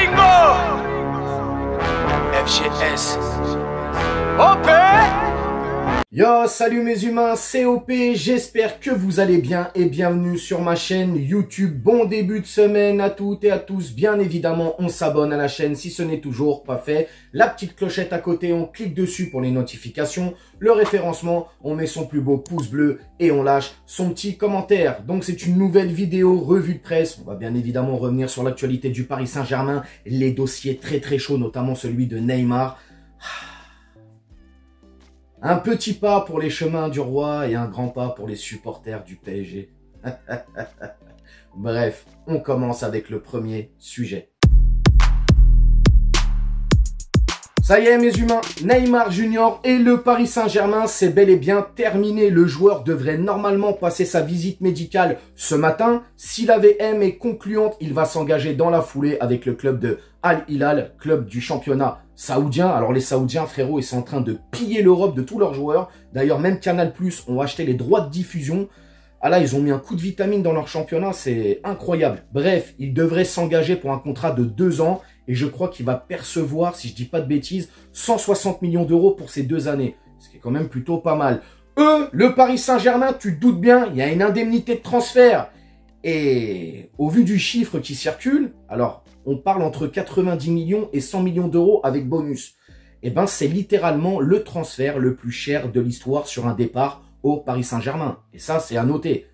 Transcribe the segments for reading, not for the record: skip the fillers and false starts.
Gringo FGS OP. Yo, salut mes humains, c'est OP, j'espère que vous allez bien et bienvenue sur ma chaîne YouTube. Bon début de semaine à toutes et à tous. Bien évidemment, on s'abonne à la chaîne si ce n'est toujours pas fait. La petite clochette à côté, on clique dessus pour les notifications. Le référencement, on met son plus beau pouce bleu et on lâche son petit commentaire. Donc c'est une nouvelle vidéo revue de presse. On va bien évidemment revenir sur l'actualité du Paris Saint-Germain. Les dossiers très chauds, notamment celui de Neymar. Un petit pas pour les chemins du roi et un grand pas pour les supporters du PSG. Bref, on commence avec le premier sujet. Ça y est mes humains, Neymar Junior et le Paris Saint-Germain, c'est bel et bien terminé. Le joueur devrait normalement passer sa visite médicale ce matin. Si la VM est concluante, il va s'engager dans la foulée avec le club de Al Hilal, club du championnat saoudien. Alors les Saoudiens, frérot, ils sont en train de piller l'Europe de tous leurs joueurs. D'ailleurs, même Canal+ ont acheté les droits de diffusion. Ah là, ils ont mis un coup de vitamine dans leur championnat, c'est incroyable. Bref, il devrait s'engager pour un contrat de 2 ans. Et je crois qu'il va percevoir, si je dis pas de bêtises, 160 millions d'euros pour ces 2 années. Ce qui est quand même plutôt pas mal. Le Paris Saint-Germain, tu te doutes bien, il y a une indemnité de transfert. Et au vu du chiffre qui circule, alors on parle entre 90 millions et 100 millions d'euros avec bonus. Et ben c'est littéralement le transfert le plus cher de l'histoire sur un départ au Paris Saint-Germain. Et ça, c'est à noter.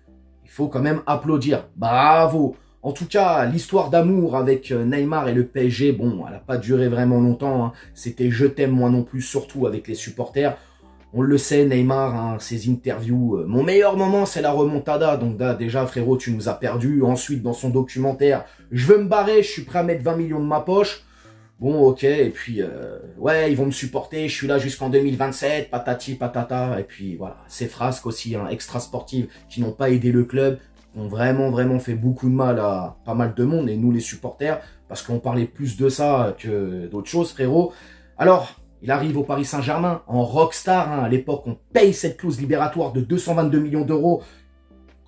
Il faut quand même applaudir. Bravo! En tout cas, l'histoire d'amour avec Neymar et le PSG, bon, elle n'a pas duré vraiment longtemps. Hein. C'était je t'aime moi non plus, surtout avec les supporters. On le sait, Neymar, hein, ses interviews. Mon meilleur moment, c'est la remontada. Donc là, déjà, frérot, tu nous as perdus. Ensuite, dans son documentaire, je veux me barrer, je suis prêt à mettre 20 millions de ma poche. Bon, ok, et puis, ouais, ils vont me supporter, je suis là jusqu'en 2027, patati, patata. Et puis, voilà, ces frasques aussi, hein, extra sportives, qui n'ont pas aidé le club, ont vraiment fait beaucoup de mal à pas mal de monde, et nous les supporters, parce qu'on parlait plus de ça que d'autres choses, frérot. Alors, il arrive au Paris Saint-Germain en rockstar, hein. À l'époque, on paye cette clause libératoire de 222 millions d'euros,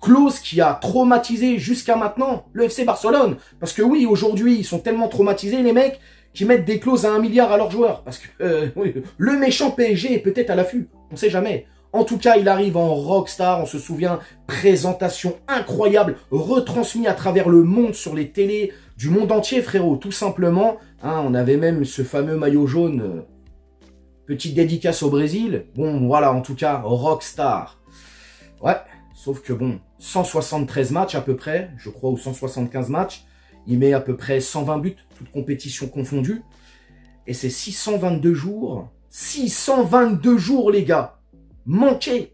clause qui a traumatisé jusqu'à maintenant le FC Barcelone. Parce que oui, aujourd'hui, ils sont tellement traumatisés, les mecs, qui mettent des clauses à 1 milliard à leurs joueurs. Parce que le méchant PSG est peut-être à l'affût, on sait jamais. En tout cas, il arrive en rockstar, on se souvient, présentation incroyable, retransmise à travers le monde sur les télés du monde entier, frérot, tout simplement. Hein, on avait même ce fameux maillot jaune, petite dédicace au Brésil. Bon, voilà, en tout cas, rockstar. Ouais, sauf que bon, 173 matchs à peu près, je crois, ou 175 matchs. Il met à peu près 120 buts, toutes compétitions confondues. Et c'est 622 jours, les gars, manqué.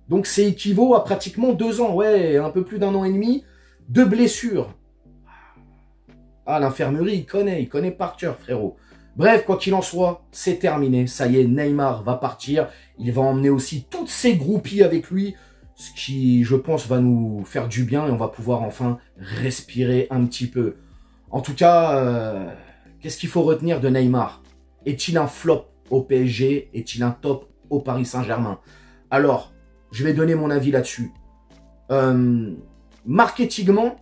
Donc c'est équivaut à pratiquement 2 ans, ouais, un peu plus d'1 an et demi de blessures. Ah, l'infirmerie, il connaît par cœur, frérot. Bref, quoi qu'il en soit, c'est terminé. Ça y est, Neymar va partir. Il va emmener aussi toutes ses groupies avec lui, ce qui, je pense, va nous faire du bien et on va pouvoir enfin respirer un petit peu. En tout cas, qu'est-ce qu'il faut retenir de Neymar? Est-il un flop au PSG? Est-il un top au Paris Saint-Germain? Alors, je vais donner mon avis là-dessus. Marketingement,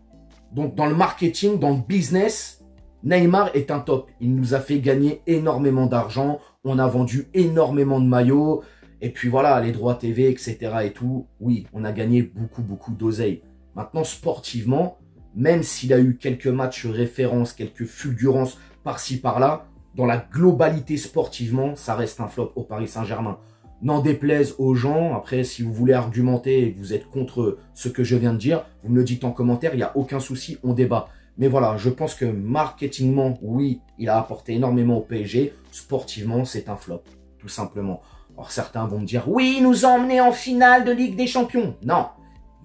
donc dans le marketing, dans le business, Neymar est un top. Il nous a fait gagner énormément d'argent. On a vendu énormément de maillots. Et puis voilà, les droits TV, etc. et tout. Oui, on a gagné beaucoup d'oseille. Maintenant, sportivement, même s'il a eu quelques matchs références, quelques fulgurances par-ci, par-là, dans la globalité sportivement, ça reste un flop au Paris Saint-Germain. N'en déplaise aux gens. Après, si vous voulez argumenter et que vous êtes contre ce que je viens de dire, vous me le dites en commentaire, il n'y a aucun souci, on débat. Mais voilà, je pense que marketingement, oui, il a apporté énormément au PSG. Sportivement, c'est un flop, tout simplement. Alors certains vont me dire, oui, il nous a emmenés en finale de Ligue des Champions. Non,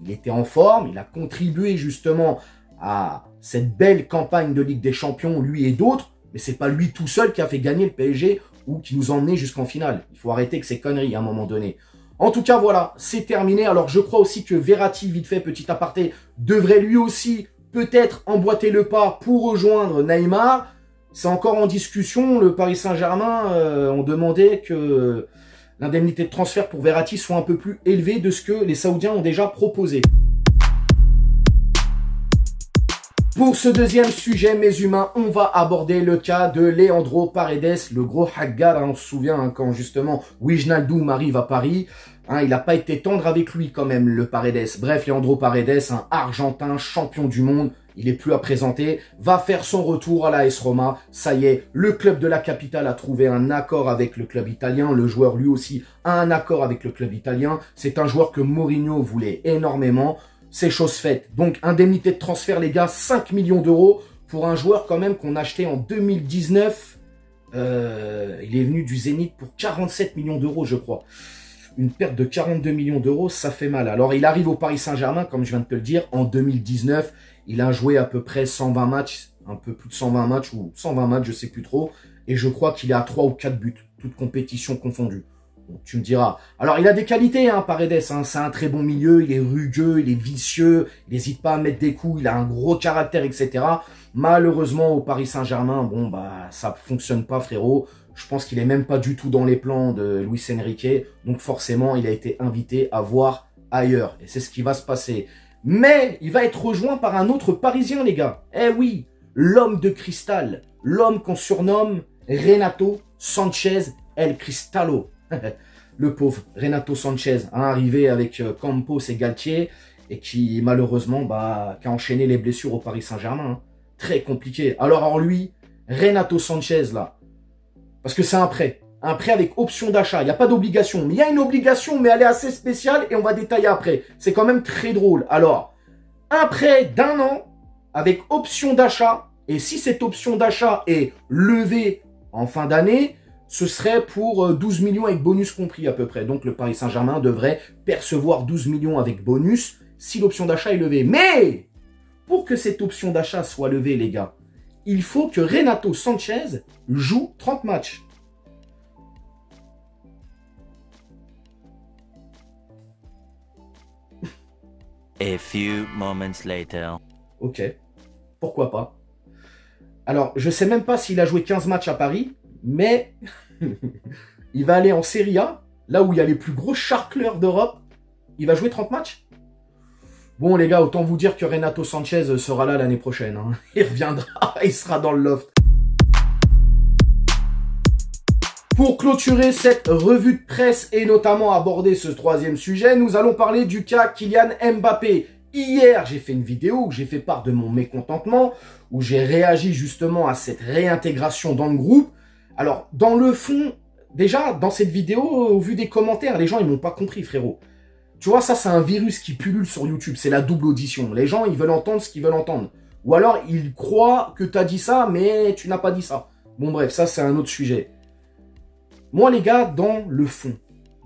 il était en forme, il a contribué justement à cette belle campagne de Ligue des Champions, lui et d'autres. Mais c'est pas lui tout seul qui a fait gagner le PSG ou qui nous a emmenés jusqu'en finale. Il faut arrêter que ces conneries à un moment donné. En tout cas, voilà, c'est terminé. Alors, je crois aussi que Verratti, vite fait, petit aparté, devrait lui aussi peut-être emboîter le pas pour rejoindre Neymar. C'est encore en discussion. Le Paris Saint-Germain, on demandait que l'indemnité de transfert pour Verratti soit un peu plus élevée de ce que les Saoudiens ont déjà proposé. Pour ce deuxième sujet, mes humains, on va aborder le cas de Leandro Paredes, le gros Haggar. On se souvient quand justement Wijnaldum arrive à Paris. Il n'a pas été tendre avec lui quand même, le Paredes. Bref, Leandro Paredes, un Argentin champion du monde, il est plus à présenter, va faire son retour à la AS Roma. Ça y est, le club de la capitale a trouvé un accord avec le club italien. Le joueur lui aussi a un accord avec le club italien. C'est un joueur que Mourinho voulait énormément. C'est chose faite. Donc, indemnité de transfert, les gars, 5 millions d'euros pour un joueur quand même qu'on a acheté en 2019. Il est venu du Zénith pour 47 millions d'euros, je crois. Une perte de 42 millions d'euros, ça fait mal. Alors, il arrive au Paris Saint-Germain, comme je viens de te le dire, en 2019. Il a joué à peu près 120 matchs, un peu plus de 120 matchs ou 120 matchs, je sais plus trop. Et je crois qu'il est à 3 ou 4 buts, toutes compétitions confondues. Bon, tu me diras. Alors, il a des qualités, Paredes. C'est un très bon milieu. Il est rugueux, il est vicieux. Il n'hésite pas à mettre des coups. Il a un gros caractère, etc. Malheureusement, au Paris Saint-Germain, bon, bah, ça fonctionne pas, frérot. Je pense qu'il est même pas du tout dans les plans de Luis Enrique. Donc, forcément, il a été invité à voir ailleurs. Et c'est ce qui va se passer. Mais, il va être rejoint par un autre Parisien, les gars. Eh oui, l'homme de cristal. L'homme qu'on surnomme Renato Sanchez El Cristallo. Le pauvre Renato Sanchez, arrivé avec Campos et Galtier, et qui malheureusement qui a enchaîné les blessures au Paris Saint-Germain. Très compliqué. Alors en lui, Renato Sanchez là, parce que c'est un prêt avec option d'achat. Il n'y a pas d'obligation, mais il y a une obligation, mais elle est assez spéciale et on va détailler après. C'est quand même très drôle. Alors, un prêt d'1 an avec option d'achat, et si cette option d'achat est levée en fin d'année, ce serait pour 12 millions avec bonus compris à peu près. Donc le Paris Saint-Germain devrait percevoir 12 millions avec bonus si l'option d'achat est levée. Mais pour que cette option d'achat soit levée, les gars, il faut que Renato Sanchez joue 30 matchs. A few moments later. Ok, pourquoi pas. Alors, je sais même pas s'il a joué 15 matchs à Paris, mais il va aller en Serie A, là où il y a les plus gros charcleurs d'Europe. Il va jouer 30 matchs. Bon, les gars, autant vous dire que Renato Sanchez sera là l'année prochaine. Il reviendra, il sera dans le loft. Pour clôturer cette revue de presse et notamment aborder ce troisième sujet, nous allons parler du cas Kylian Mbappé. Hier, j'ai fait une vidéo où j'ai fait part de mon mécontentement, où j'ai réagi justement à cette réintégration dans le groupe. Alors, dans le fond, déjà, dans cette vidéo, au vu des commentaires, les gens, ils m'ont pas compris, frérot. Tu vois, ça, c'est un virus qui pullule sur YouTube. C'est la double audition. Les gens, ils veulent entendre ce qu'ils veulent entendre. Ou alors, ils croient que tu as dit ça, mais tu n'as pas dit ça. Bon, bref, ça, c'est un autre sujet. Moi, les gars, dans le fond,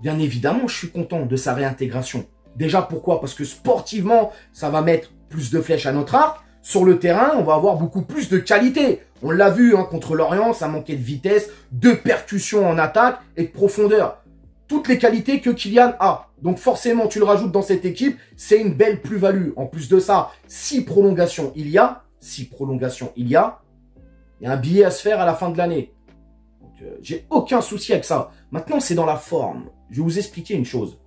bien évidemment, je suis content de sa réintégration. Déjà, pourquoi? Parce que sportivement, ça va mettre plus de flèches à notre arc. Sur le terrain, on va avoir beaucoup plus de qualité. On l'a vu contre Lorient, ça manquait de vitesse, de percussion en attaque et de profondeur. Toutes les qualités que Kylian a. Donc forcément, tu le rajoutes dans cette équipe, c'est une belle plus-value. En plus de ça, si prolongation il y a un billet à se faire à la fin de l'année. J'ai aucun souci avec ça. Maintenant, c'est dans la forme. Je vais vous expliquer une chose.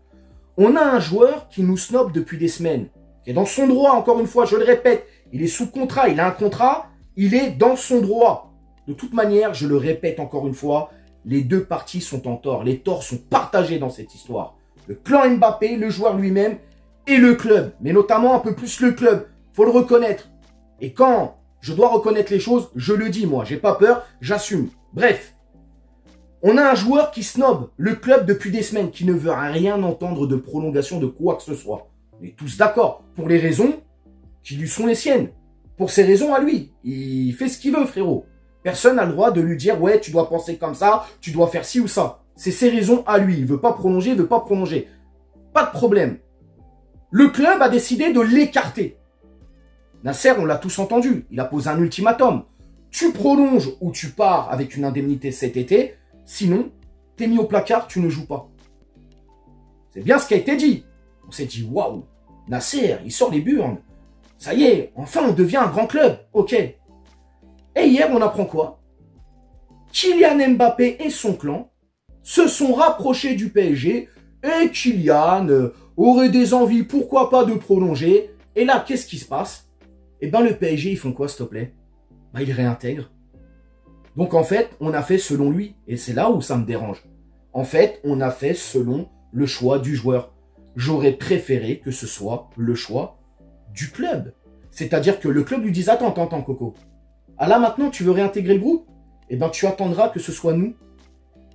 On a un joueur qui nous snob depuis des semaines, qui est dans son droit, encore une fois, je le répète. Il est sous contrat, il a un contrat, il est dans son droit. De toute manière, je le répète encore une fois, les deux parties sont en tort. Les torts sont partagés dans cette histoire. Le clan Mbappé, le joueur lui-même et le club. Mais notamment un peu plus le club. Faut le reconnaître. Et quand je dois reconnaître les choses, je le dis moi. J'ai pas peur, j'assume. Bref. On a un joueur qui snob le club depuis des semaines, qui ne veut rien entendre de prolongation de quoi que ce soit. On est tous d'accord. Pour les raisons qui lui sont les siennes. Pour ses raisons à lui. Il fait ce qu'il veut, frérot. Personne n'a le droit de lui dire, ouais, tu dois penser comme ça, tu dois faire ci ou ça. C'est ses raisons à lui. Il veut pas prolonger, il veut pas prolonger. Pas de problème. Le club a décidé de l'écarter. Nasser, on l'a tous entendu. Il a posé un ultimatum. Tu prolonges ou tu pars avec une indemnité cet été. Sinon, t'es mis au placard, tu ne joues pas. C'est bien ce qui a été dit. On s'est dit, waouh, Nasser, il sort les burnes. Ça y est, enfin on devient un grand club. Ok. Et hier, on apprend quoi? Kylian Mbappé et son clan se sont rapprochés du PSG et Kylian aurait des envies, pourquoi pas, de prolonger. Et là, qu'est-ce qui se passe? Eh ben le PSG, ils font quoi, s'il te plaît? Bah, ils réintègrent. Donc en fait, on a fait selon lui. Et c'est là où ça me dérange. En fait, on a fait selon le choix du joueur. J'aurais préféré que ce soit le choix du club. C'est-à-dire que le club lui dise, attends, Coco. Ah là maintenant, tu veux réintégrer le groupe? Eh ben tu attendras que ce soit nous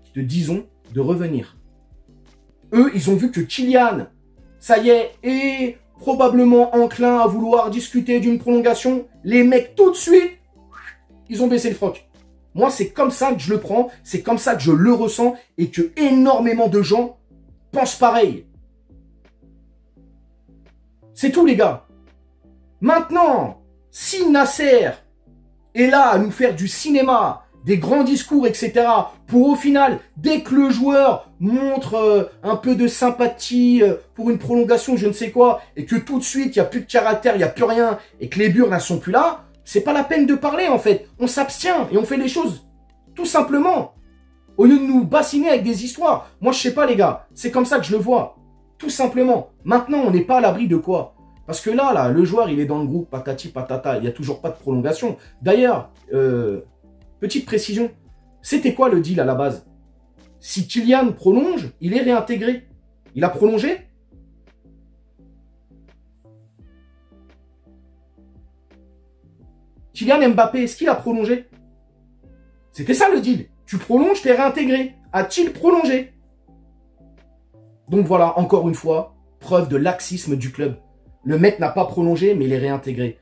qui te disons de revenir. Eux, ils ont vu que Kylian, ça y est probablement enclin à vouloir discuter d'une prolongation. Les mecs, tout de suite, ils ont baissé le froc. Moi, c'est comme ça que je le prends, c'est comme ça que je le ressens et que énormément de gens pensent pareil. C'est tout, les gars. Maintenant, si Nasser est là à nous faire du cinéma, des grands discours, etc., pour au final, dès que le joueur montre un peu de sympathie pour une prolongation, je ne sais quoi, et que tout de suite, il n'y a plus de caractère, il n'y a plus rien, et que les burnes ne sont plus là, c'est pas la peine de parler, en fait. On s'abstient et on fait les choses tout simplement. Au lieu de nous bassiner avec des histoires. Moi, je sais pas, les gars. C'est comme ça que je le vois. Tout simplement. Maintenant, on n'est pas à l'abri de quoi? Parce que là, le joueur, il est dans le groupe, patati patata. Il n'y a toujours pas de prolongation. D'ailleurs, petite précision. C'était quoi le deal à la base? Si Kylian prolonge, il est réintégré. Il a prolongé? Kylian Mbappé, est-ce qu'il a prolongé? C'était ça le deal. Tu prolonges, t'es réintégré. A-t-il prolongé? Donc voilà, encore une fois, preuve de laxisme du club. Le mec n'a pas prolongé, mais il est réintégré.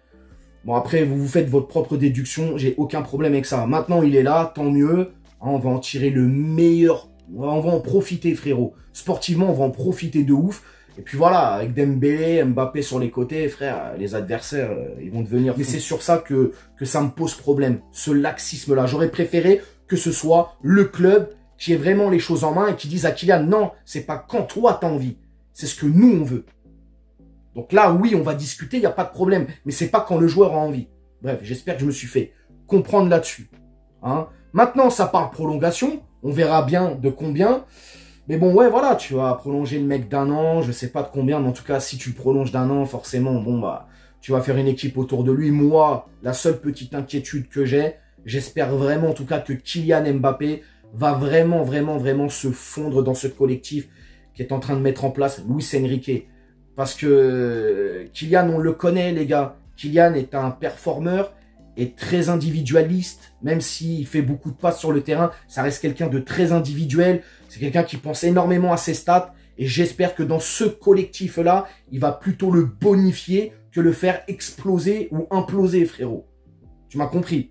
Bon, après, vous faites votre propre déduction. J'ai aucun problème avec ça. Maintenant, il est là, tant mieux. On va en tirer le meilleur. On va en profiter, frérot. Sportivement, on va en profiter de ouf. Et puis voilà, avec Dembélé, Mbappé sur les côtés, frère, les adversaires, ils vont devenir... Mais c'est sur ça que ça me pose problème, ce laxisme-là. J'aurais préféré que ce soit le club qui ait vraiment les choses en main et qui dise à Kylian, non, c'est pas quand toi t'as envie, c'est ce que nous on veut. Donc là, oui, on va discuter, il n'y a pas de problème, mais c'est pas quand le joueur a envie. Bref, j'espère que je me suis fait comprendre là-dessus. Hein. Maintenant, ça parle prolongation, on verra bien de combien... Mais bon, ouais, voilà, tu vas prolonger le mec d'1 an, je sais pas de combien, mais en tout cas, si tu le prolonges d'1 an, forcément, bon, bah, tu vas faire une équipe autour de lui. Moi, la seule petite inquiétude que j'ai, j'espère vraiment, en tout cas, que Kylian Mbappé va vraiment se fondre dans ce collectif qui est en train de mettre en place Luis Enrique. Parce que Kylian, on le connaît, les gars. Kylian est un performeur et très individualiste, même s'il fait beaucoup de passes sur le terrain, ça reste quelqu'un de très individuel, c'est quelqu'un qui pense énormément à ses stats, et j'espère que dans ce collectif-là, il va plutôt le bonifier que le faire exploser ou imploser, frérot. Tu m'as compris?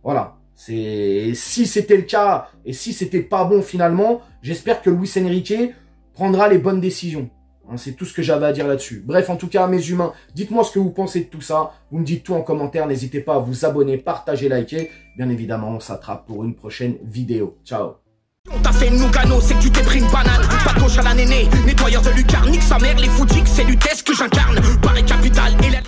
Voilà. Si c'était le cas, et si c'était pas bon finalement, j'espère que Luis Enrique prendra les bonnes décisions. C'est tout ce que j'avais à dire là-dessus. Bref, en tout cas, mes humains, dites-moi ce que vous pensez de tout ça. Vous me dites tout en commentaire. N'hésitez pas à vous abonner, partager, liker. Bien évidemment, on s'attrape pour une prochaine vidéo. Ciao. On t'a fait Nougano, c'est que tu t'es pris une banane. Pas ton chat la néné, nettoyeur de lucarne, nique sa mère, les foutiques, c'est l'UTES que j'incarne. Paris Capital et la...